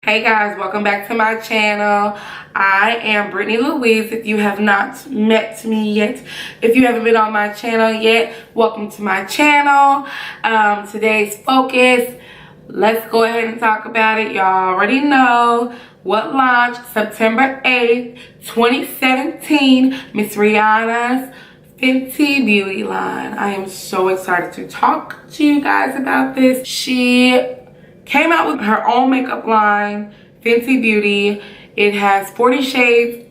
Hey guys, welcome back to my channel. I am Britney-Louise. If you have not met me yet, if you haven't been on my channel yet, welcome to my channel. Today's focus, let's go ahead and talk about it. Y'all already know what launched September 8th, 2017, Miss Rihanna's Fenty beauty line. I am so excited to talk to you guys about this. She came out with her own makeup line, Fenty Beauty. It has 40 shades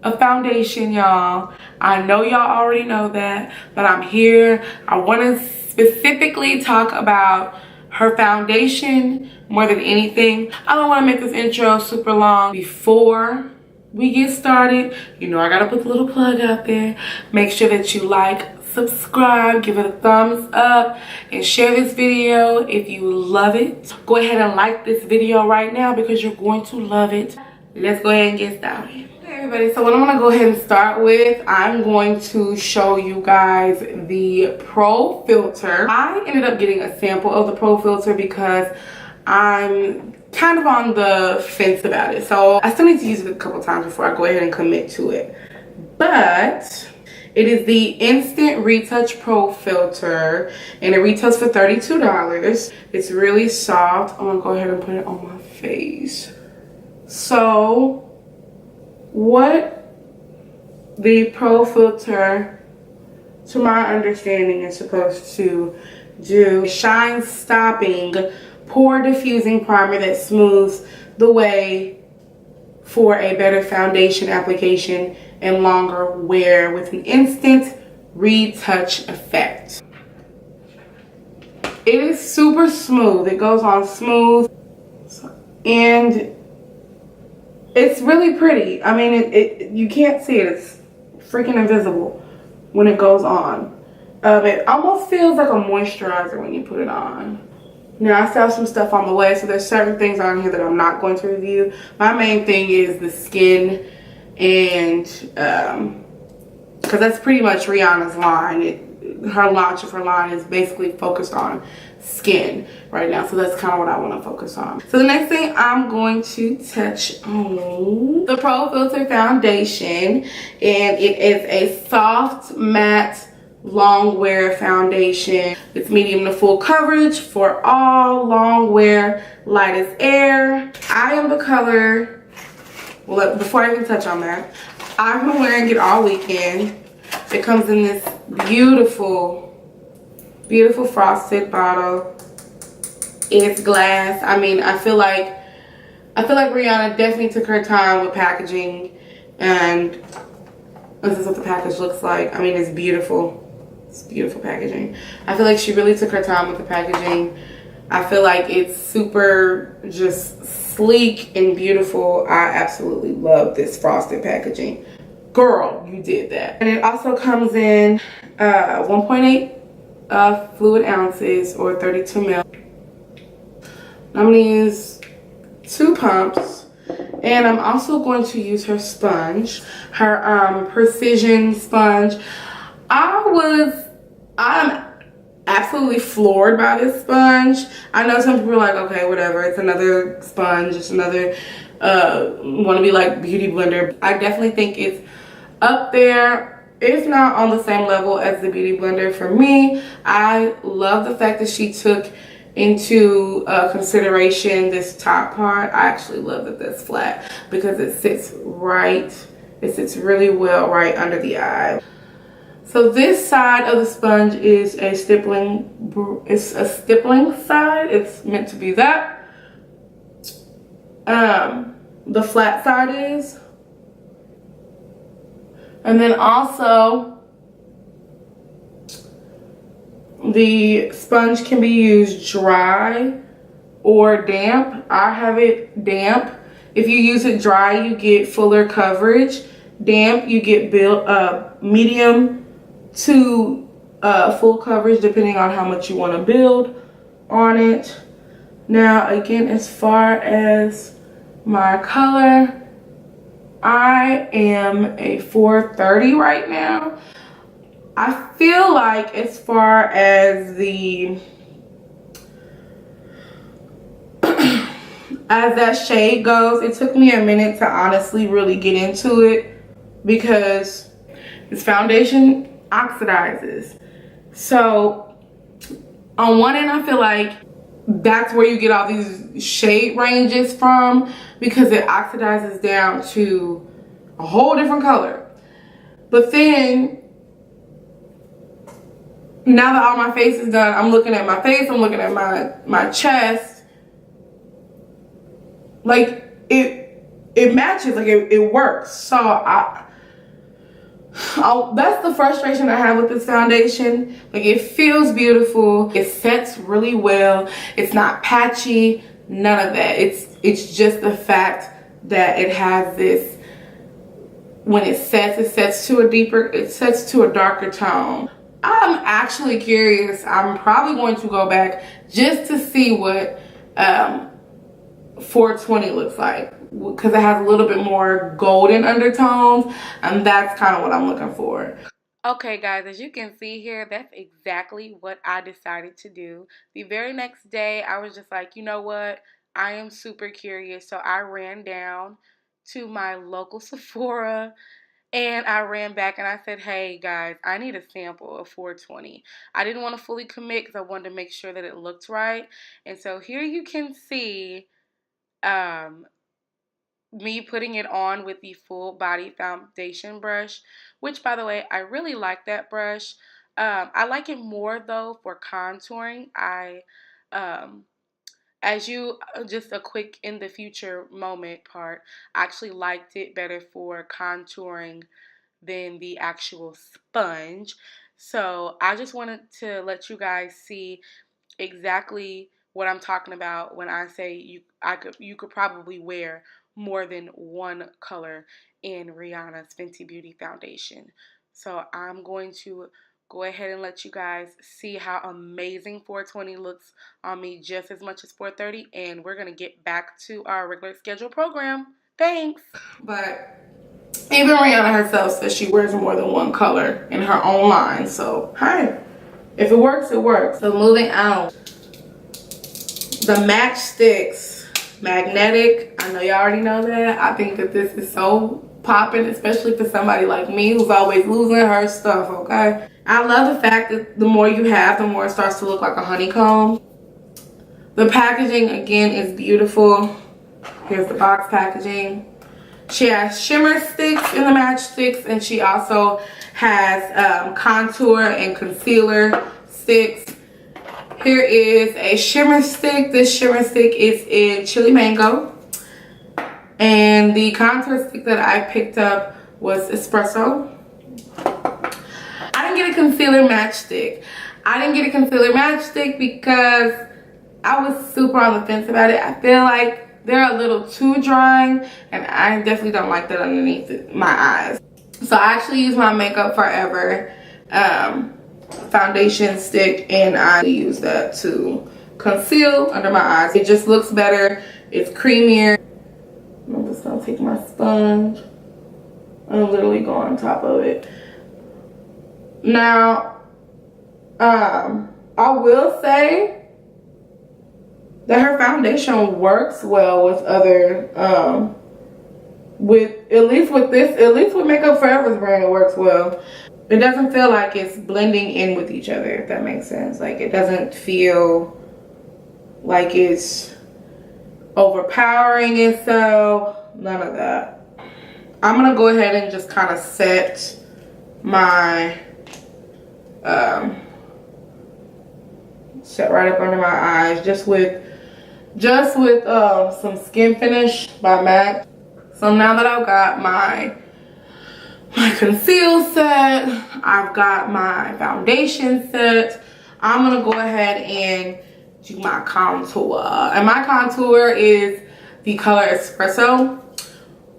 of foundation, y'all. I know y'all already know that, but I'm here. I want to specifically talk about her foundation more than anything. I don't want to make this intro super long. Before we get started, you know I gotta put the little plug out there. Make sure that you like, subscribe, give it a thumbs up, and share this video if you love it. Go ahead and like this video right now because you're going to love it. Let's go ahead and get started. Okay, everybody, so what I'm gonna go ahead and start with, I'm going to show you guys the Pro Filter. I ended up getting a sample of the Pro Filter because I'm kind of on the fence about it. So I still need to use it a couple times before I go ahead and commit to it. But it is the Instant Retouch Pro Filter, and it retails for $32. It's really soft. I'm gonna go ahead and put it on my face. So what the Pro Filter, to my understanding, is supposed to do, shine stopping, pore diffusing primer that smooths the way for a better foundation application and longer wear with an instant retouch effect. It is super smooth. It goes on smooth and it's really pretty. I mean, you can't see it. It's freaking invisible when it goes on. It almost feels like a moisturizer when you put it on. Now, I still have some stuff on the way, so there's certain things on here that I'm not going to review. My main thing is the skin, and because that's pretty much Rihanna's line. Her launch of her line is basically focused on skin right now, so that's kind of what I want to focus on. So the next thing I'm going to touch on the Pro Filter foundation, and it is a soft matte long wear foundation. It's medium to full coverage for all, long wear, light as air. I am the color, well, before I even touch on that, I've been wearing it all weekend. It comes in this beautiful frosted bottle. It's glass. I mean, I feel like Rihanna definitely took her time with packaging, and this is what the package looks like. I mean, it's beautiful. It's beautiful packaging. I feel like she really took her time with the packaging. I feel like it's super just sleek and beautiful. I absolutely love this frosted packaging. Girl, you did that. And it also comes in 1.8 fluid ounces or 32 ml. I'm gonna use 2 pumps. And I'm also going to use her sponge, her precision sponge. I'm absolutely floored by this sponge. I know some people are like, okay, whatever, it's another sponge, it's another wannabe like beauty blender. I definitely think it's up there, if not on the same level as the beauty blender. For me, I love the fact that she took into consideration this top part. I actually love that that's flat because it sits really well right under the eye. So this side of the sponge is a stippling side. It's meant to be that. The flat side is. And then also the sponge can be used dry or damp. I have it damp. If you use it dry, you get fuller coverage. Damp, you get medium to full coverage depending on how much you want to build on it. Now again, as far as my color, I am a 430 right now. I feel like as far as the as that shade goes, it took me a minute to honestly really get into it because this foundation oxidizes. So on one end, I feel like that's where you get all these shade ranges from, because it oxidizes down to a whole different color. But then, now that all my face is done, I'm looking at my face, I'm looking at my chest. Like, it matches, like it works. So that's the frustration I have with this foundation. Like, it feels beautiful, it sets really well, it's not patchy, none of that. It's just the fact that it has this, when it sets to a darker tone. I'm actually curious. I'm probably going to go back just to see what 420 looks like, because it has a little bit more golden undertones, and that's kind of what I'm looking for. Okay guys, as you can see here, that's exactly what I decided to do. The very next day, I was just like, you know what? I am super curious. So I ran down to my local Sephora and I ran back and I said, hey guys, I need a sample of 420. I didn't want to fully commit because I wanted to make sure that it looked right. And so here you can see me putting it on with the full body foundation brush, which by the way, I really like that brush. I like it more though for contouring. Just a quick in the future moment part, I actually liked it better for contouring than the actual sponge. So I just wanted to let you guys see exactly what I'm talking about when I say you could probably wear more than one color in Rihanna's Fenty Beauty foundation. So I'm going to go ahead and let you guys see how amazing 420 looks on me, just as much as 430, and we're gonna get back to our regular scheduled program. Thanks. But even Rihanna herself says she wears more than one color in her own line. So hey, if it works, it works. So moving on, the Match Stix magnetic. I know y'all already know that. I think that this is so popping, especially for somebody like me who's always losing her stuff, okay? I love the fact that the more you have, the more it starts to look like a honeycomb. The packaging, again, is beautiful. Here's the box packaging. She has shimmer sticks in the Match Stix, and she also has contour and concealer sticks. Here is a shimmer stick. This shimmer stick is in Chili Mango. And the contour stick that I picked up was Espresso. I didn't get a concealer matchstick. I didn't get a concealer matchstick because I was super on the fence about it. I feel like they're a little too drying, and I definitely don't like that underneath my eyes. So I actually use my Makeup Forever foundation stick, and I use that to conceal under my eyes. It just looks better. It's creamier. I'm just gonna take my sponge and literally go on top of it. Now, I will say that her foundation works well with other, at least with Makeup Forever's brand, it works well. It doesn't feel like it's blending in with each other, if that makes sense. Like, it doesn't feel like it's overpowering itself, none of that. I'm gonna go ahead and just kind of set my, set right up under my eyes, just with some Skin Finish by MAC. So now that I've got my conceal set, I've got my foundation set, I'm gonna go ahead and do my contour. And my contour is the color Espresso.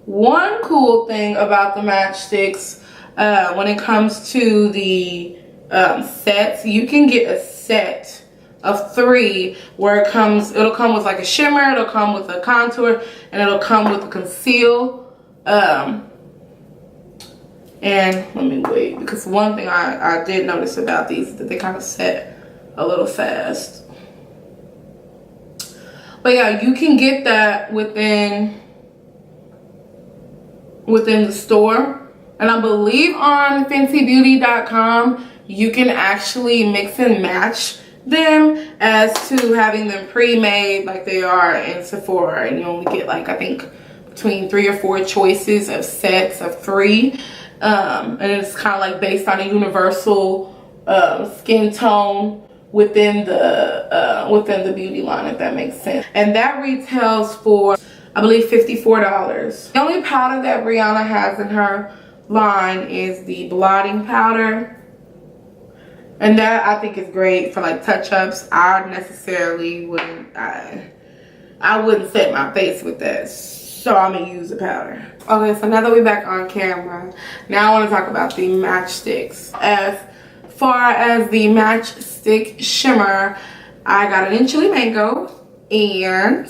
One cool thing about the Match Stix, when it comes to the sets, you can get a set of 3 where it'll come with like a shimmer, it'll come with a contour, and it'll come with a conceal. And let me wait, because one thing I did notice about these is that they kind of set a little fast. But yeah, you can get that within the store. And I believe on FentyBeauty.com, you can actually mix and match them as to having them pre-made like they are in Sephora. And you only get like, I think, between 3 or 4 choices of sets of 3. And it's kind of like based on a universal skin tone within the beauty line, if that makes sense. And that retails for, I believe, $54. The only powder that Rihanna has in her line is the blotting powder, and that I think is great for like touch-ups. I necessarily wouldn't, I wouldn't set my face with that, so I'm gonna use the powder. Okay, so now that we're back on camera, now I want to talk about the matchsticks. As far as the matchstick shimmer, I got it in Chili Mango, and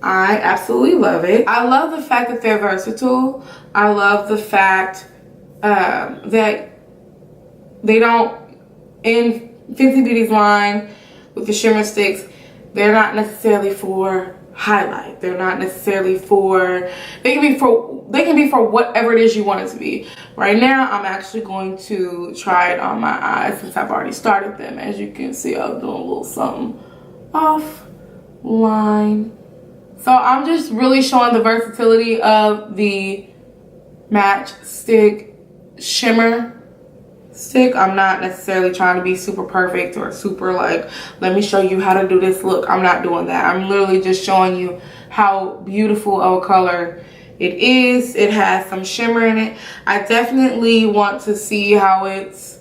I absolutely love it. I love the fact that they're versatile. I love the fact that they don't, in Fenty Beauty's line with the shimmer sticks, they're not necessarily for highlight. They're not necessarily for, they can be for whatever it is you want it to be. Right now, I'm actually going to try it on my eyes since I've already started them. As you can see, I was doing a little something off line. So I'm just really showing the versatility of the matchstick shimmer stick. I'm not necessarily trying to be super perfect or super like, let me show you how to do this look. I'm not doing that. I'm literally just showing you how beautiful of a color it is. It has some shimmer in it. I definitely want to see how it's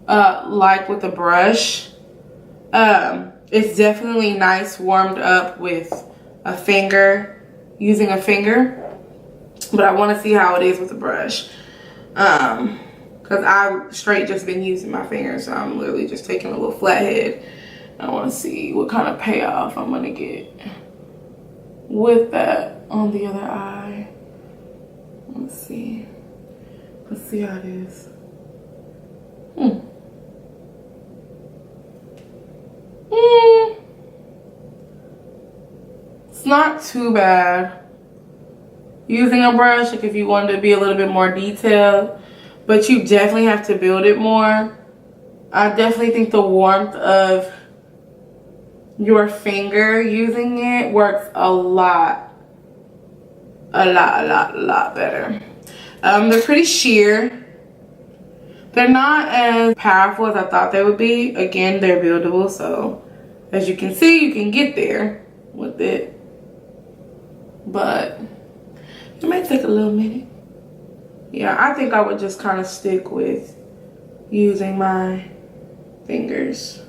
like with a brush. It's definitely nice warmed up with a finger, using a finger, but I want to see how it is with a brush, because I've straight just been using my fingers, so I'm literally just taking a little flathead. I want to see what kind of payoff I'm gonna get with that on the other eye. Let's see how it is. It's not too bad using a brush, like if you wanted to be a little bit more detailed, but you definitely have to build it more. I definitely think the warmth of your finger using it works a lot better. They're pretty sheer. They're not as powerful as I thought they would be. Again, they're buildable, so as you can see, you can get there with it, but it might take a little minute. Yeah, I think I would just kind of stick with using my fingers,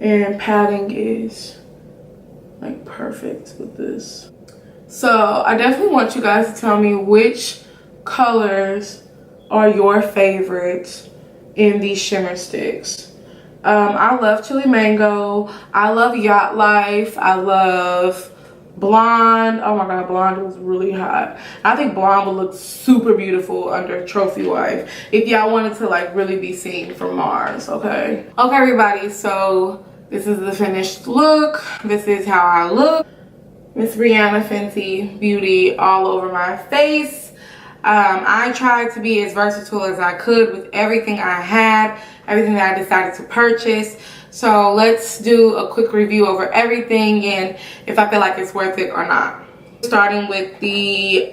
and patting is like perfect with this. So I definitely want you guys to tell me which colors are your favorites in these shimmer sticks. I love Chili Mango. I love Yacht Life. I love Blonde. Oh my god, Blonde was really hot. I think Blonde would look super beautiful under Trophy Wife if y'all wanted to like really be seen from Mars. Okay, everybody, so this is the finished look. This is how I look. Miss Rihanna Fenty Beauty all over my face. I tried to be as versatile as I could with everything I had, everything that I decided to purchase. So let's do a quick review over everything and if I feel like it's worth it or not. Starting with the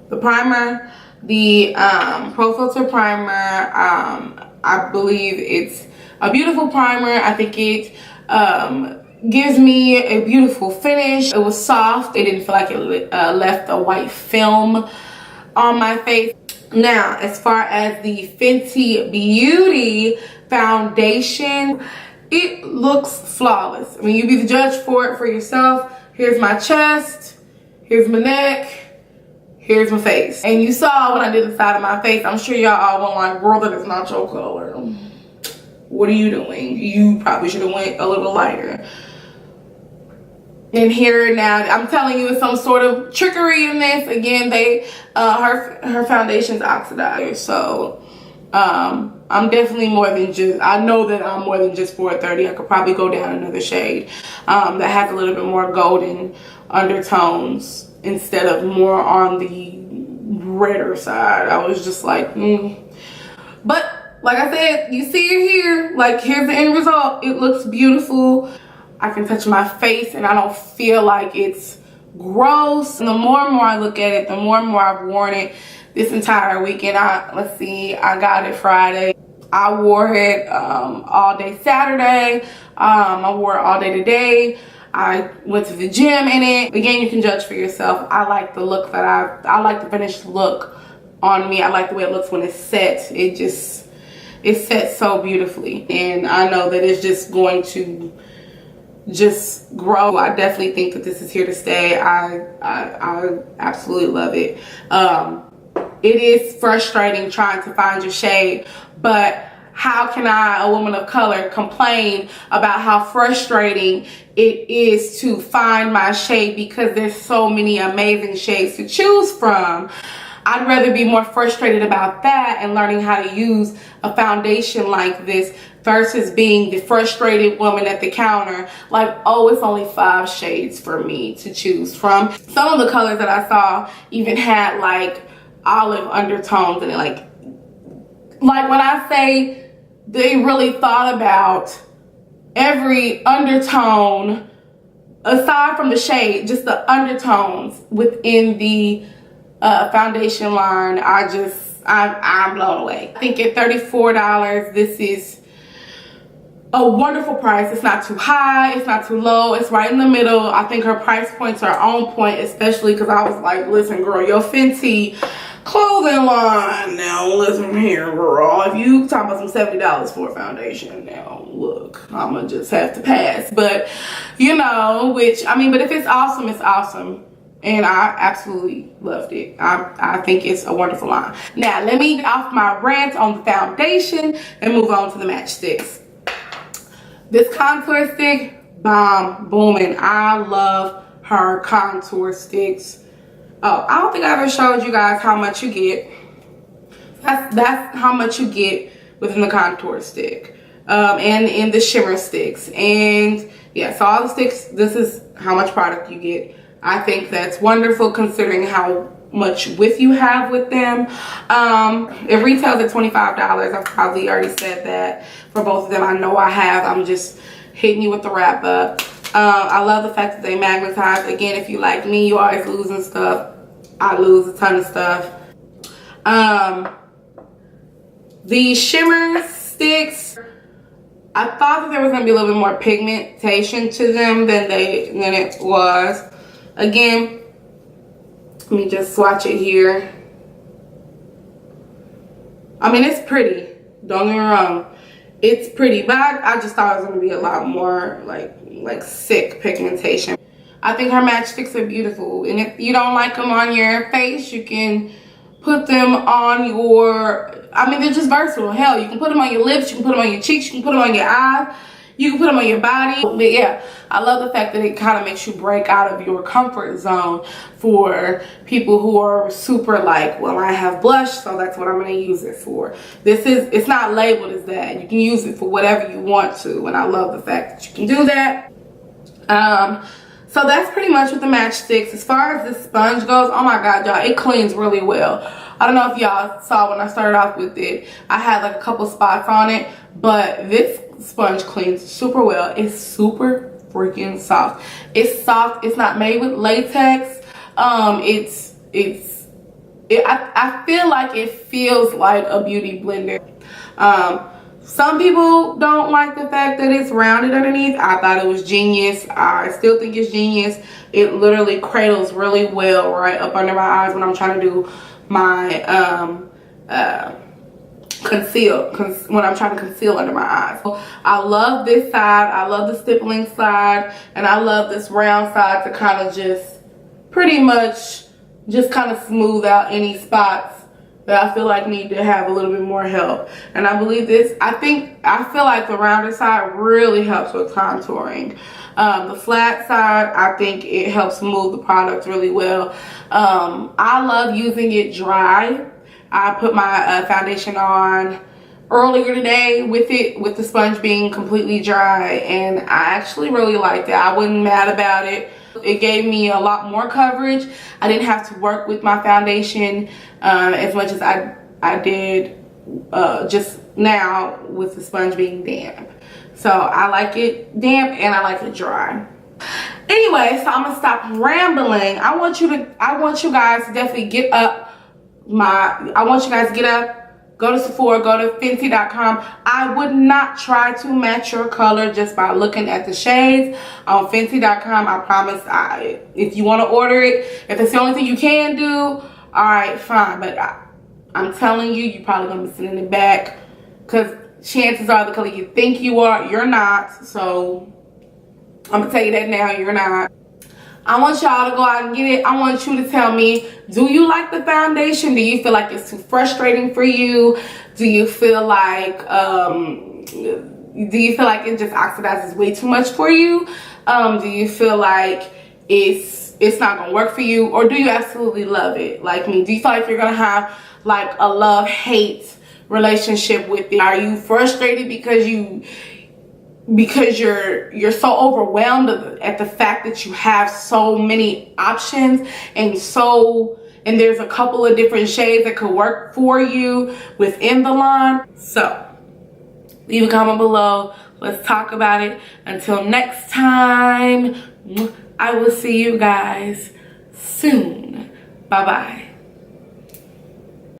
primer, the Pro Filter primer. I believe it's a beautiful primer. I think it gives me a beautiful finish. It was soft. It didn't feel like it left a white film on my face. Now, as far as the Fenty Beauty foundation, it looks flawless. I mean, you be the judge for it for yourself. Here's my chest, here's my neck, here's my face. And you saw when I did the side of my face, I'm sure y'all all went like, girl, that is not your color. What are you doing? You probably should have went a little lighter. And here now, I'm telling you, it's some sort of trickery in this. Again, her foundation's oxidized, so I'm definitely more than just, I know that I'm more than just 430. I could probably go down another shade that has a little bit more golden undertones instead of more on the redder side. I was just like, But like I said, you see it here. Like, here's the end result. It looks beautiful. I can touch my face and I don't feel like it's gross. And the more and more I look at it, the more and more I've worn it this entire weekend. Let's see, I got it Friday. I wore it all day Saturday. I wore it all day today. I went to the gym in it. Again, you can judge for yourself. I like the look that I like the finished look on me. I like the way it looks when it's set. It sets so beautifully, and I know that it's just going to just grow. I definitely think that this is here to stay. I absolutely love it. It is frustrating trying to find your shade, but how can I, a woman of color, complain about how frustrating it is to find my shade, because there's so many amazing shades to choose from. I'd rather be more frustrated about that and learning how to use a foundation like this versus being the frustrated woman at the counter like, oh, it's only 5 shades for me to choose from. Some of the colors that I saw even had like olive undertones in it. Like when I say they really thought about every undertone aside from the shade, just the undertones within the foundation line. I'm blown away. I think at $34, this is a wonderful price. It's not too high, it's not too low, it's right in the middle. I think her price points are on point, especially because I was like, listen girl, your Fenty clothing line, now listen here girl, if you talking about some $70 for a foundation, now look, I'ma just have to pass. But you know, which I mean, but if it's awesome, it's awesome. And I absolutely loved it. I think it's a wonderful line. Now, let me get off my rant on the foundation and move on to the matchsticks. This contour stick, bomb, booming. I love her contour sticks. Oh, I don't think I ever showed you guys how much you get. That's how much you get within the contour stick. And in the shimmer sticks. And yeah, so all the sticks, this is how much product you get. I think that's wonderful considering how much width you have with them. It retails at $25. I've probably already said that for both of them. I know I have. I'm just hitting you with the wrap up. I love the fact that they magnetize. Again, if you like me, you always losing stuff. I lose a ton of stuff. The shimmer sticks, I thought that there was going to be a little bit more pigmentation to them than it was. Again, let me just swatch it here. I mean, it's pretty. Don't get me wrong. It's pretty, but I just thought it was going to be a lot more like sick pigmentation. I think her matchsticks are beautiful. And if you don't like them on your face, you can put them on your, I mean, they're just versatile. Hell, you can put them on your lips, you can put them on your cheeks, you can put them on your eyes. You can put them on your body. But yeah, I love the fact that it kind of makes you break out of your comfort zone for people who are super like, well, I have blush, so that's what I'm going to use it for. It's not labeled as that. You can use it for whatever you want to. And I love the fact that you can do that. So that's pretty much with the matchsticks. As far as the sponge goes, oh my god, y'all, it cleans really well. I don't know if y'all saw when I started off with it, I had like a couple spots on it, but this sponge cleans super well. It's super freaking soft. It's soft. It's not made with latex. I feel like it feels like a beauty blender. Some people don't like the fact that it's rounded underneath. I thought it was genius. I still think it's genius. It literally cradles really well right up under my eyes when I'm trying to do my when I'm trying to conceal under my eyes. I love this side. I love the stippling side, and I love this round side to kind of just pretty much just kind of smooth out any spots that I feel like need to have a little bit more help. And I believe this, I feel like the rounder side really helps with contouring. The flat side, I think it helps move the product really well. I love using it dry. I put my foundation on earlier today with the sponge being completely dry, and I actually really liked it. I wasn't mad about it. It gave me a lot more coverage. I didn't have to work with my foundation as much as I did just now with the sponge being damp. So I like it damp and I like it dry. Anyway, so I'm gonna stop rambling. I want you guys to definitely get up. Go to Sephora, go to Fenty.com. I would not try to match your color just by looking at the shades. On Fenty.com, I promise, if you want to order it, if it's the only thing you can do, all right, fine. But I'm telling you, you're probably going to be sitting in the back, because chances are the color you think you are, you're not. So I'm going to tell you that now, you're not. I want y'all to go out and get it. I want you to tell me, do you like the foundation? Do you feel like it's too frustrating for you? Do you feel like it just oxidizes way too much for you? Do you feel like it's not gonna work for you? Or do you absolutely love it like me? Do you feel like you're gonna have like a love-hate relationship with it? Are you frustrated because you're so overwhelmed at the fact that you have so many options and there's a couple of different shades that could work for you within the line? So leave a comment below. Let's talk about it. Until next time, I will see you guys soon. Bye bye.